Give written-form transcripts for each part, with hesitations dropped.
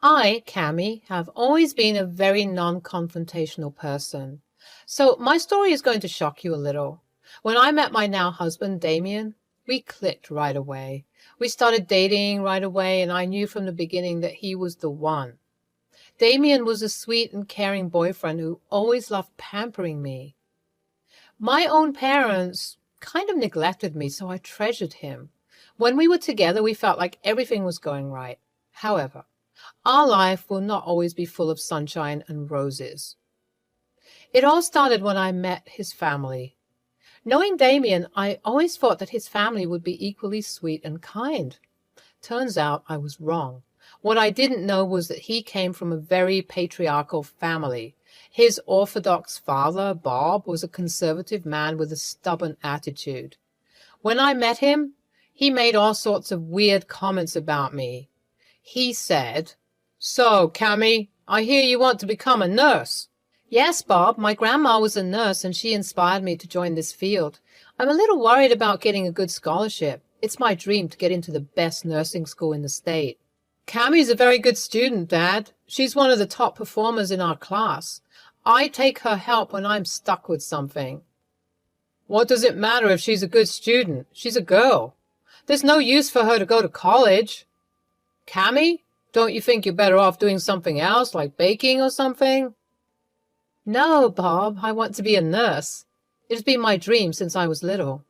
I, Cami, have always been a very non-confrontational person. So my story is going to shock you a little. When I met my now husband, Damien, we clicked right away. We started dating right away, and I knew from the beginning that he was the one. Damien was a sweet and caring boyfriend who always loved pampering me. My own parents kind of neglected me, so I treasured him. When we were together, we felt like everything was going right. However, our life will not always be full of sunshine and roses. It all started when I met his family. Knowing Damien, I always thought that his family would be equally sweet and kind. Turns out I was wrong. What I didn't know was that he came from a very patriarchal family. His orthodox father, Bob, was a conservative man with a stubborn attitude. When I met him, he made all sorts of weird comments about me. He said, "So, Cammy, I hear you want to become a nurse." "Yes, Bob, my grandma was a nurse and she inspired me to join this field. I'm a little worried about getting a good scholarship. It's my dream to get into the best nursing school in the state." "Cammy's a very good student, Dad. She's one of the top performers in our class. I take her help when I'm stuck with something." "What does it matter if she's a good student? She's a girl. There's no use for her to go to college." "Cammy, don't you think you're better off doing something else, like baking or something?" "No, Bob, I want to be a nurse. It's been my dream since I was little."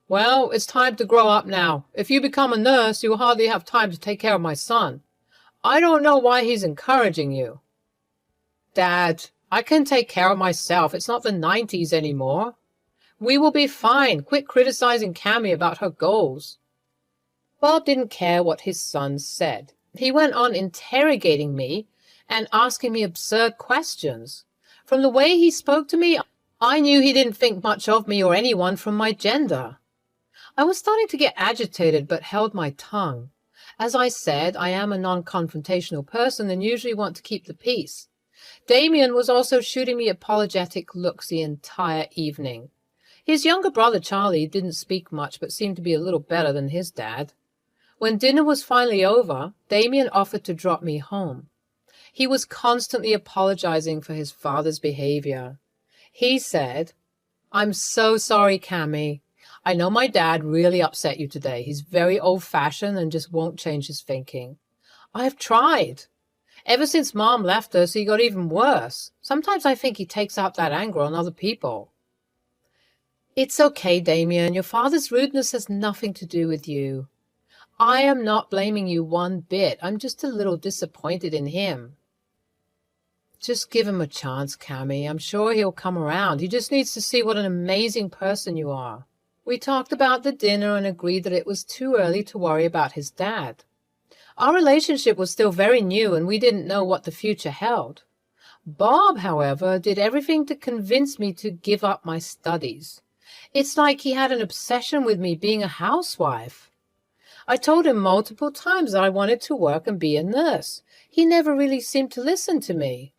"Well, it's time to grow up now. If you become a nurse, you'll hardly have time to take care of my son. I don't know why he's encouraging you." "Dad, I can take care of myself. It's not the 90s anymore. We will be fine. Quit criticizing Cammy about her goals." Bob didn't care what his son said. He went on interrogating me and asking me absurd questions. From the way he spoke to me, I knew he didn't think much of me or anyone from my gender. I was starting to get agitated but held my tongue. As I said, I am a non-confrontational person and usually want to keep the peace. Damien was also shooting me apologetic looks the entire evening. His younger brother Charlie didn't speak much but seemed to be a little better than his dad. When dinner was finally over, Damien offered to drop me home. He was constantly apologizing for his father's behavior. He said, "I'm so sorry, Cammy. I know my dad really upset you today. He's very old-fashioned and just won't change his thinking. I've tried. Ever since Mom left us, he got even worse. Sometimes I think he takes out that anger on other people." "It's okay, Damien. Your father's rudeness has nothing to do with you. I am not blaming you one bit. I'm just a little disappointed in him." "Just give him a chance, Cammy. I'm sure he'll come around. He just needs to see what an amazing person you are." We talked about the dinner and agreed that it was too early to worry about his dad. Our relationship was still very new and we didn't know what the future held. Bob, however, did everything to convince me to give up my studies. It's like he had an obsession with me being a housewife. I told him multiple times that I wanted to work and be a nurse. He never really seemed to listen to me.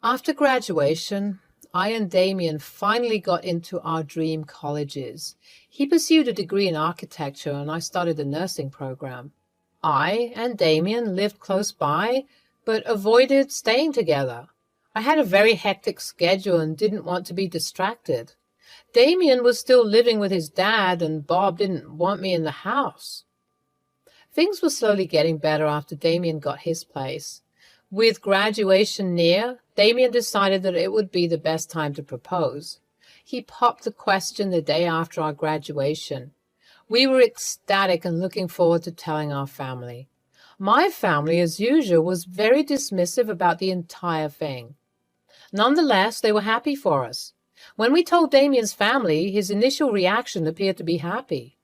After graduation, I and Damien finally got into our dream colleges. He pursued a degree in architecture and I started a nursing program. I and Damien lived close by, but avoided staying together. I had a very hectic schedule and didn't want to be distracted. Damien was still living with his dad and Bob didn't want me in the house. Things were slowly getting better after Damien got his place. With graduation near, Damien decided that it would be the best time to propose. He popped the question the day after our graduation. We were ecstatic and looking forward to telling our family. My family, as usual, was very dismissive about the entire thing. Nonetheless, they were happy for us. When we told Damien's family, his initial reaction appeared to be happy.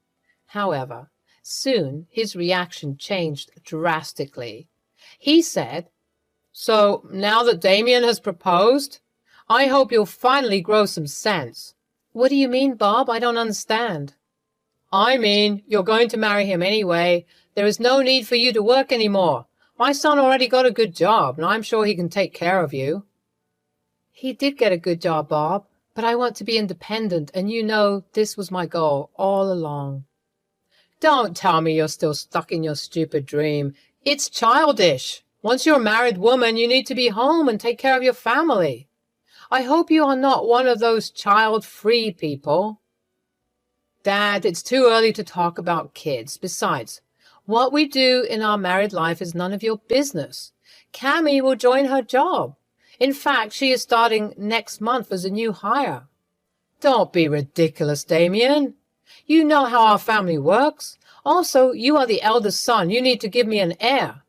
However, soon his reaction changed drastically. He said, "So, now that Damien has proposed, I hope you'll finally grow some sense." "What do you mean, Bob? I don't understand." "I mean, you're going to marry him anyway. There is no need for you to work anymore. My son already got a good job, and I'm sure he can take care of you." "He did get a good job, Bob, but I want to be independent, and you know this was my goal all along." "Don't tell me you're still stuck in your stupid dream. It's childish. Once you're a married woman, you need to be home and take care of your family. I hope you are not one of those child-free people. Dad, it's too early to talk about kids. Besides, what we do in our married life is none of your business. Cammy will join her job. In fact, she is starting next month as a new hire. Don't be ridiculous, Damien. You know how our family works. Also, you are the eldest son. You need to give me an heir.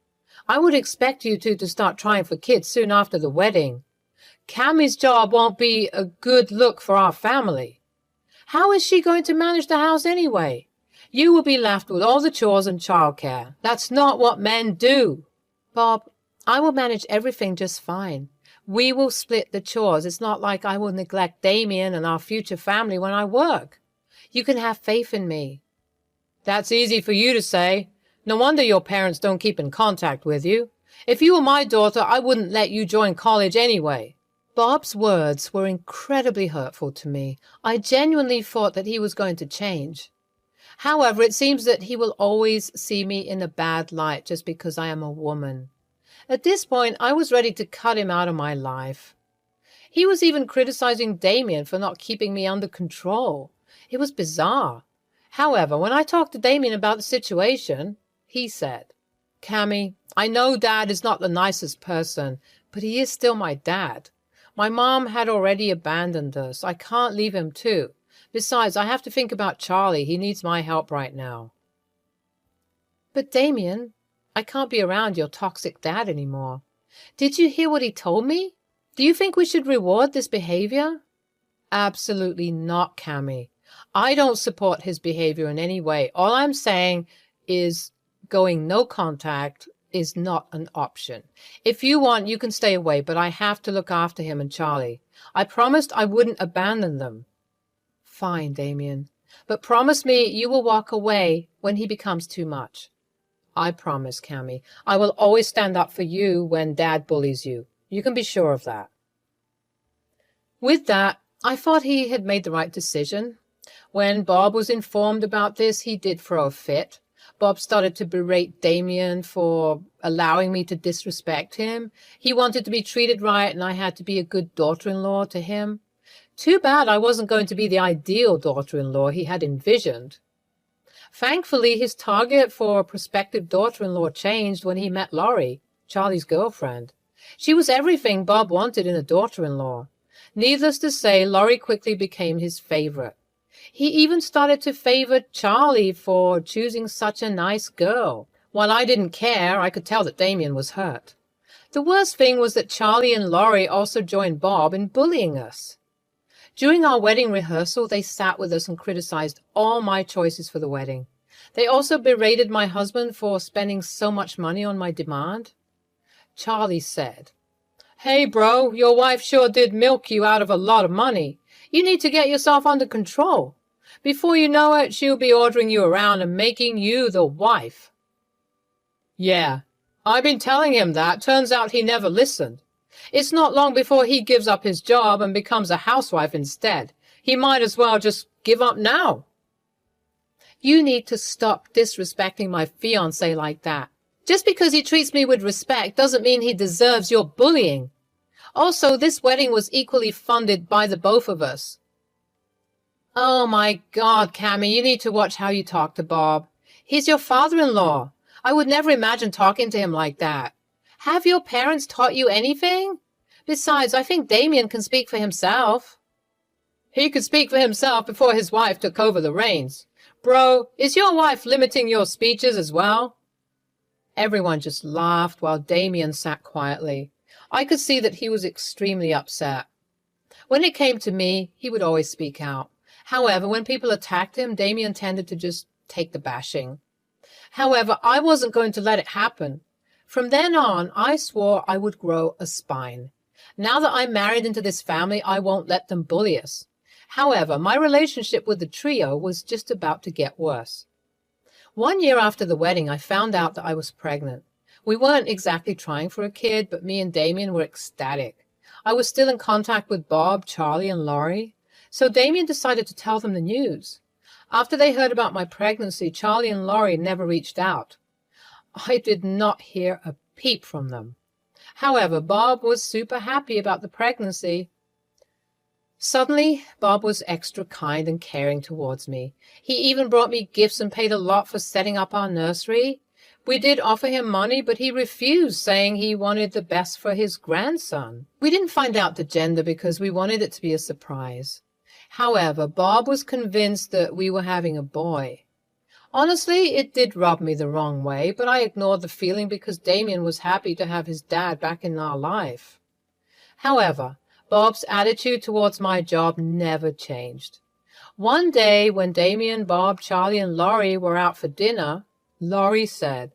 I would expect you two to start trying for kids soon after the wedding. Cammy's job won't be a good look for our family. How is she going to manage the house anyway? You will be left with all the chores and childcare. That's not what men do. Bob, I will manage everything just fine. We will split the chores. It's not like I will neglect Damien and our future family when I work. You can have faith in me. That's easy for you to say. No wonder your parents don't keep in contact with you. If you were my daughter, I wouldn't let you join college anyway. Bob's words were incredibly hurtful to me. I genuinely thought that he was going to change. However, it seems that he will always see me in a bad light just because I am a woman. At this point, I was ready to cut him out of my life. He was even criticizing Damien for not keeping me under control. It was bizarre. However, when I talked to Damien about the situation, he said, Cammy, I know Dad is not the nicest person, but he is still my dad. My mom had already abandoned us. I can't leave him too. Besides, I have to think about Charlie. He needs my help right now. But Damien, I can't be around your toxic dad anymore. Did you hear what he told me? Do you think we should reward this behavior? Absolutely not, Cammy. I don't support his behavior in any way. All I'm saying is going no contact is not an option. If you want, you can stay away, but I have to look after him and Charlie. I promised I wouldn't abandon them. Fine, Damien. But promise me you will walk away when he becomes too much. I promise, Cammy. I will always stand up for you when Dad bullies you. You can be sure of that. With that, I thought he had made the right decision. When Bob was informed about this, he did throw a fit. Bob started to berate Damien for allowing me to disrespect him. He wanted to be treated right, and I had to be a good daughter-in-law to him. Too bad I wasn't going to be the ideal daughter-in-law he had envisioned. Thankfully, his target for a prospective daughter-in-law changed when he met Laurie, Charlie's girlfriend. She was everything Bob wanted in a daughter-in-law. Needless to say, Laurie quickly became his favorite. He even started to favor Charlie for choosing such a nice girl. While I didn't care, I could tell that Damien was hurt. The worst thing was that Charlie and Laurie also joined Bob in bullying us. During our wedding rehearsal, they sat with us and criticized all my choices for the wedding. They also berated my husband for spending so much money on my demand. Charlie said, Hey, bro, your wife sure did milk you out of a lot of money. You need to get yourself under control. Before you know it, she'll be ordering you around and making you the wife. Yeah, I've been telling him that. Turns out he never listened. It's not long before he gives up his job and becomes a housewife instead. He might as well just give up now. You need to stop disrespecting my fiancé like that. Just because he treats me with respect doesn't mean he deserves your bullying. Also, this wedding was equally funded by the both of us. Oh my God, Cammy, you need to watch how you talk to Bob. He's your father-in-law. I would never imagine talking to him like that. Have your parents taught you anything? Besides, I think Damien can speak for himself. He could speak for himself before his wife took over the reins. Bro, is your wife limiting your speeches as well? Everyone just laughed while Damien sat quietly. I could see that he was extremely upset. When it came to me, he would always speak out. However, when people attacked him, Damien tended to just take the bashing. However, I wasn't going to let it happen. From then on, I swore I would grow a spine. Now that I'm married into this family, I won't let them bully us. However, my relationship with the trio was just about to get worse. 1 year after the wedding, I found out that I was pregnant. We weren't exactly trying for a kid, but me and Damien were ecstatic. I was still in contact with Bob, Charlie, and Laurie, so Damien decided to tell them the news. After they heard about my pregnancy, Charlie and Laurie never reached out. I did not hear a peep from them. However, Bob was super happy about the pregnancy. Suddenly, Bob was extra kind and caring towards me. He even brought me gifts and paid a lot for setting up our nursery. We did offer him money, but he refused, saying he wanted the best for his grandson. We didn't find out the gender because we wanted it to be a surprise. However, Bob was convinced that we were having a boy. Honestly, it did rub me the wrong way, but I ignored the feeling because Damien was happy to have his dad back in our life. However, Bob's attitude towards my job never changed. One day, when Damien, Bob, Charlie, and Laurie were out for dinner, Laurie said,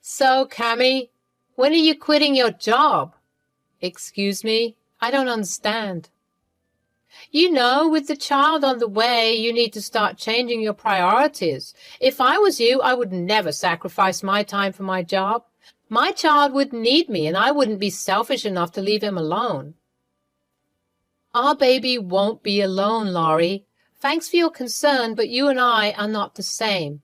"So, Cammy, when are you quitting your job?" "Excuse me, I don't understand." "You know, with the child on the way, you need to start changing your priorities. If I was you, I would never sacrifice my time for my job. My child would need me, and I wouldn't be selfish enough to leave him alone." "Our baby won't be alone, Laurie. Thanks for your concern, but you and I are not the same.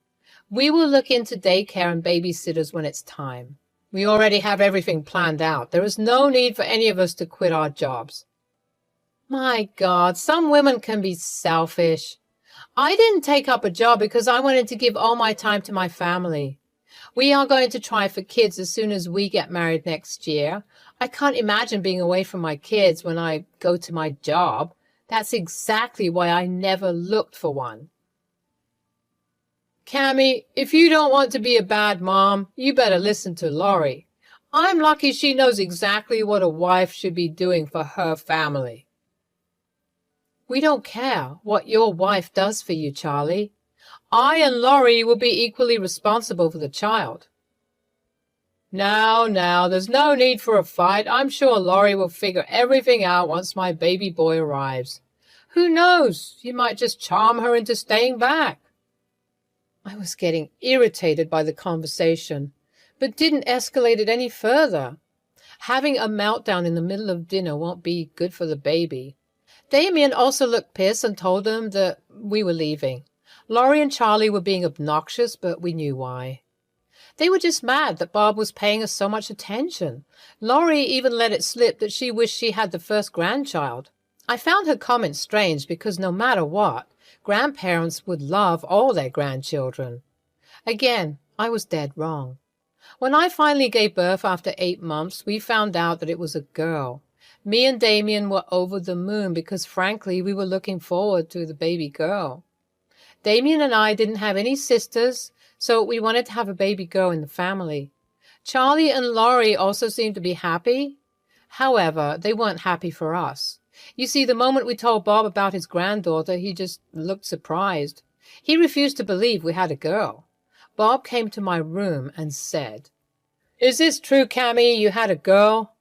We will look into daycare and babysitters when it's time. We already have everything planned out. There is no need for any of us to quit our jobs." My God, some women can be selfish. I didn't take up a job because I wanted to give all my time to my family. We are going to try for kids as soon as we get married next year. I can't imagine being away from my kids when I go to my job. That's exactly why I never looked for one. Cammy, if you don't want to be a bad mom, you better listen to Laurie. I'm lucky she knows exactly what a wife should be doing for her family. We don't care what your wife does for you, Charlie. I and Laurie will be equally responsible for the child. Now, there's no need for a fight. I'm sure Laurie will figure everything out once my baby boy arrives. Who knows? You might just charm her into staying back. I was getting irritated by the conversation, but didn't escalate it any further. Having a meltdown in the middle of dinner won't be good for the baby. Damien also looked pissed and told them that we were leaving. Laurie and Charlie were being obnoxious, but we knew why. They were just mad that Bob was paying us so much attention. Laurie even let it slip that she wished she had the first grandchild. I found her comment strange because no matter what, grandparents would love all their grandchildren. Again, I was dead wrong. When I finally gave birth after 8 months, we found out that it was a girl. Me and Damien were over the moon because, frankly, we were looking forward to the baby girl. Damien and I didn't have any sisters, so we wanted to have a baby girl in the family. Charlie and Laurie also seemed to be happy. However, they weren't happy for us. You see, the moment we told Bob about his granddaughter, he just looked surprised. He refused to believe we had a girl. Bob came to my room and said, "Is this true, Cammy, you had a girl?"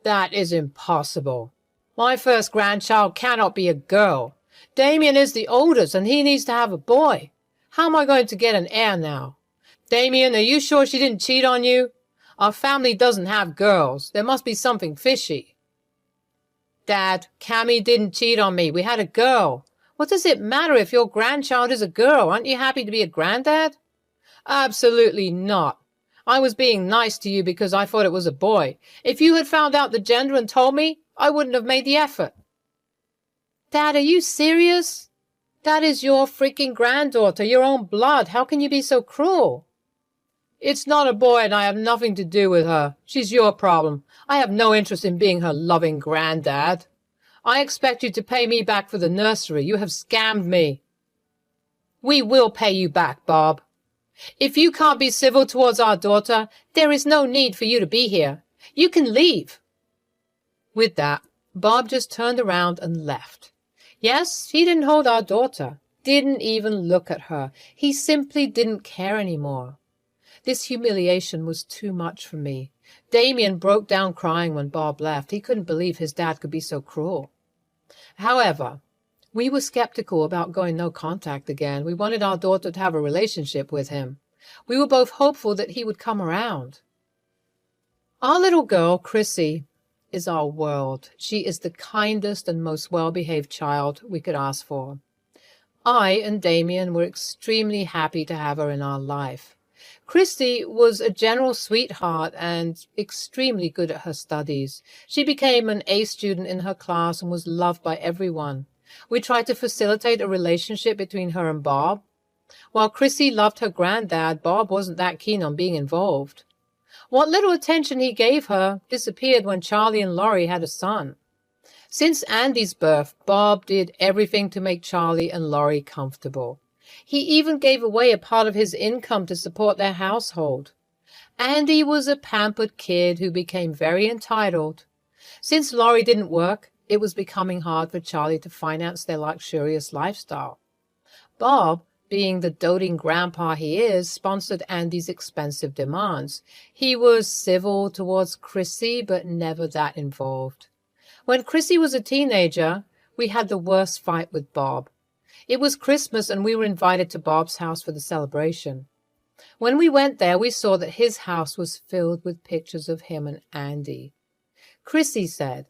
"That is impossible. My first grandchild cannot be a girl. Damien is the oldest, and he needs to have a boy. How am I going to get an heir now? Damien, are you sure she didn't cheat on you? Our family doesn't have girls. There must be something fishy." "Dad, Cammy didn't cheat on me. We had a girl. What does it matter if your grandchild is a girl? Aren't you happy to be a granddad?" "Absolutely not. I was being nice to you because I thought it was a boy. If you had found out the gender and told me, I wouldn't have made the effort." "Dad, are you serious? That is your freaking granddaughter, your own blood. How can you be so cruel?" "It's not a boy and I have nothing to do with her. She's your problem. I have no interest in being her loving granddad. I expect you to pay me back for the nursery. You have scammed me." "We will pay you back, Bob. If you can't be civil towards our daughter, there is no need for you to be here. You can leave." With that, Bob just turned around and left. Yes, he didn't hold our daughter, didn't even look at her. He simply didn't care anymore. This humiliation was too much for me. Damien broke down crying when Bob left. He couldn't believe his dad could be so cruel. However, we were skeptical about going no contact again. We wanted our daughter to have a relationship with him. We were both hopeful that he would come around. Our little girl, Chrissy, is our world. She is the kindest and most well-behaved child we could ask for. I and Damien were extremely happy to have her in our life. Christy was a general sweetheart and extremely good at her studies. She became an A student in her class and was loved by everyone. We tried to facilitate a relationship between her and Bob. While Chrissy loved her granddad, Bob wasn't that keen on being involved. What little attention he gave her disappeared when Charlie and Laurie had a son. Since Andy's birth, Bob did everything to make Charlie and Laurie comfortable. He even gave away a part of his income to support their household. Andy was a pampered kid who became very entitled. Since Laurie didn't work, it was becoming hard for Charlie to finance their luxurious lifestyle. Bob, being the doting grandpa he is, sponsored Andy's expensive demands. He was civil towards Chrissy, but never that involved. When Chrissy was a teenager, we had the worst fight with Bob. It was Christmas and we were invited to Bob's house for the celebration. When we went there, we saw that his house was filled with pictures of him and Andy. Chrissy said,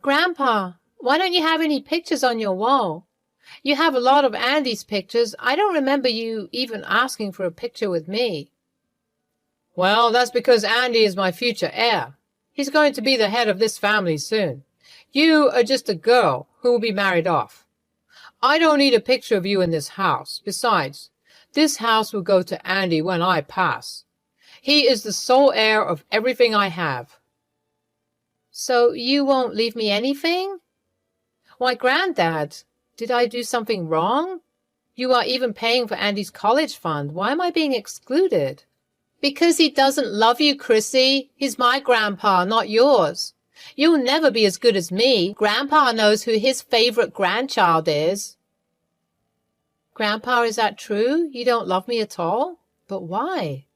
"Grandpa, why don't you have any pictures on your wall? You have a lot of Andy's pictures. I don't remember you even asking for a picture with me." "Well, that's because Andy is my future heir. He's going to be the head of this family soon. You are just a girl who will be married off. I don't need a picture of you in this house. Besides, this house will go to Andy when I pass. He is the sole heir of everything I have." "So you won't leave me anything?" "Why, Granddad, did I do something wrong? You are even paying for Andy's college fund. Why am I being excluded?" "Because he doesn't love you, Chrissy. He's my grandpa, not yours. You'll never be as good as me. Grandpa knows who his favorite grandchild is." "Grandpa, is that true? You don't love me at all? But why?"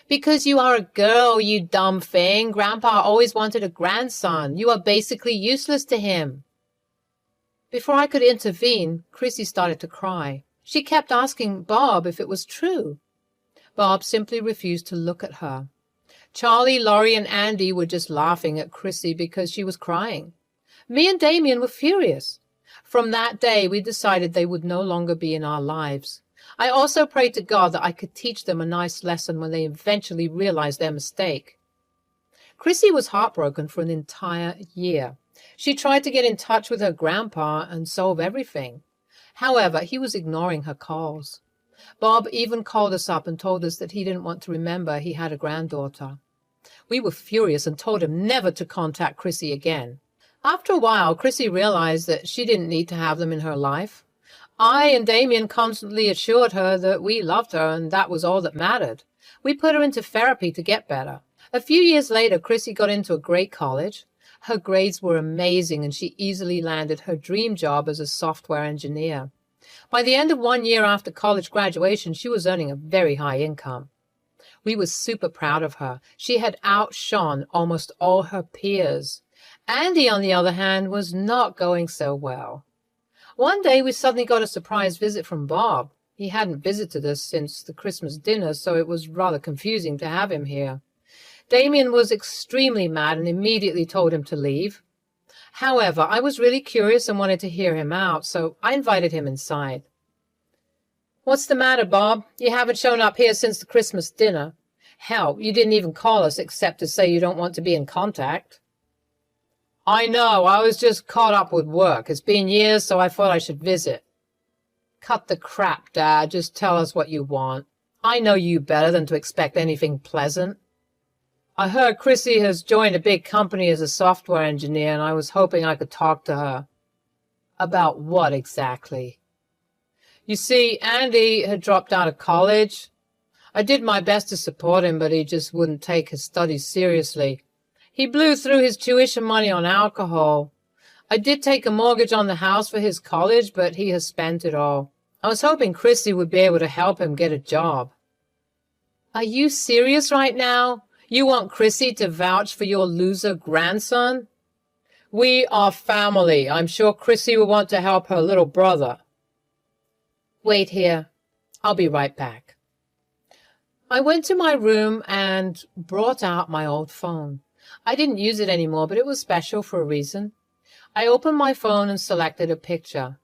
"Because you are a girl, you dumb thing. Grandpa always wanted a grandson. You are basically useless to him." Before I could intervene, Chrissy started to cry. She kept asking Bob if it was true. Bob simply refused to look at her. Charlie, Laurie, and Andy were just laughing at Chrissy because she was crying. Me and Damien were furious. From that day, we decided they would no longer be in our lives. I also prayed to God that I could teach them a nice lesson when they eventually realized their mistake. Chrissy was heartbroken for an entire year. She tried to get in touch with her grandpa and solve everything. However, he was ignoring her calls. Bob even called us up and told us that he didn't want to remember he had a granddaughter. We were furious and told him never to contact Chrissy again. After a while, Chrissy realized that she didn't need to have them in her life. I and Damien constantly assured her that we loved her and that was all that mattered. We put her into therapy to get better. A few years later, Chrissy got into a great college. Her grades were amazing and she easily landed her dream job as a software engineer. By the end of 1 year after college graduation, she was earning a very high income. We were super proud of her. She had outshone almost all her peers. Andy, on the other hand, was not going so well. One day we suddenly got a surprise visit from Bob. He hadn't visited us since the Christmas dinner, so it was rather confusing to have him here. Damien was extremely mad and immediately told him to leave. However, I was really curious and wanted to hear him out, so I invited him inside. "What's the matter, Bob? You haven't shown up here since the Christmas dinner. Hell, you didn't even call us except to say you don't want to be in contact." "I know, I was just caught up with work. It's been years, so I thought I should visit." "Cut the crap, Dad. Just tell us what you want. I know you better than to expect anything pleasant." "I heard Chrissy has joined a big company as a software engineer, and I was hoping I could talk to her." "About what exactly?" "You see, Andy had dropped out of college. I did my best to support him, but he just wouldn't take his studies seriously. He blew through his tuition money on alcohol. I did take a mortgage on the house for his college, but he has spent it all. I was hoping Chrissy would be able to help him get a job." "Are you serious right now? You want Chrissy to vouch for your loser grandson?" "We are family. I'm sure Chrissy will want to help her little brother." "Wait here. I'll be right back." I went to my room and brought out my old phone. I didn't use it anymore, but it was special for a reason. I opened my phone and selected a picture.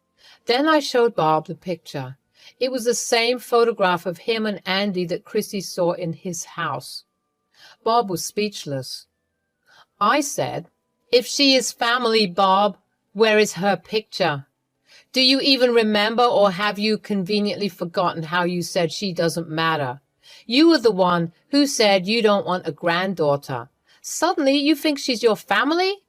Then I showed Bob the picture. It was the same photograph of him and Andy that Chrissy saw in his house. Bob was speechless. I said, "If she is family, Bob, where is her picture? Do you even remember, or have you conveniently forgotten how you said she doesn't matter? You were the one who said you don't want a granddaughter. Suddenly you think she's your family?"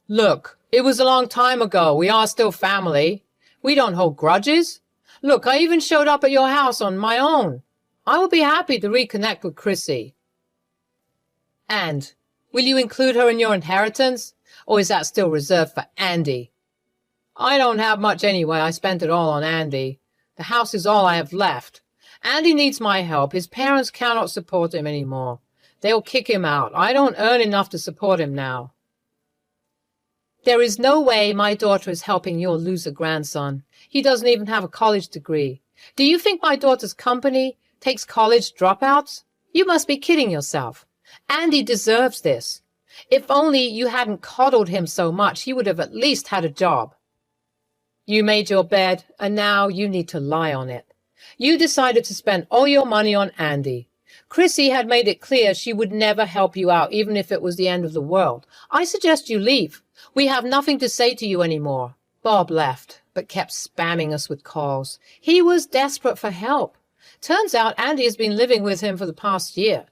"Look, it was a long time ago. We are still family. We don't hold grudges. Look, I even showed up at your house on my own. I will be happy to reconnect with Chrissy." "And will you include her in your inheritance, or is that still reserved for Andy?" "I don't have much anyway. I spent it all on Andy. The house is all I have left. Andy needs my help. His parents cannot support him anymore. They'll kick him out. I don't earn enough to support him now." "There is no way my daughter is helping your loser grandson. He doesn't even have a college degree. Do you think my daughter's company takes college dropouts? You must be kidding yourself. Andy deserves this. If only you hadn't coddled him so much, he would have at least had a job. You made your bed, and now you need to lie on it. You decided to spend all your money on Andy. Chrissy had made it clear she would never help you out, even if it was the end of the world. I suggest you leave. We have nothing to say to you anymore." Bob left, but kept spamming us with calls. He was desperate for help. Turns out Andy has been living with him for the past year.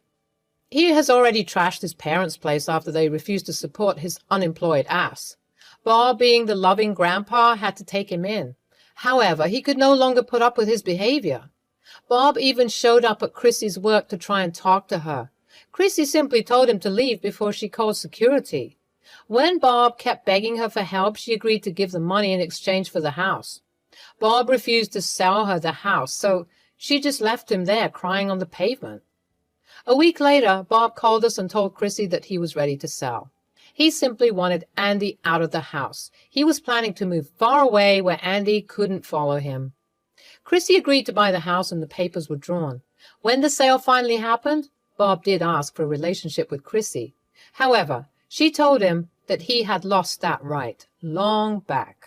He has already trashed his parents' place after they refused to support his unemployed ass. Bob, being the loving grandpa, had to take him in. However, he could no longer put up with his behavior. Bob even showed up at Chrissy's work to try and talk to her. Chrissy simply told him to leave before she called security. When Bob kept begging her for help, she agreed to give the money in exchange for the house. Bob refused to sell her the house, so she just left him there crying on the pavement. A week later, Bob called us and told Chrissy that he was ready to sell. He simply wanted Andy out of the house. He was planning to move far away where Andy couldn't follow him. Chrissy agreed to buy the house and the papers were drawn. When the sale finally happened, Bob did ask for a relationship with Chrissy. However, she told him that he had lost that right long back.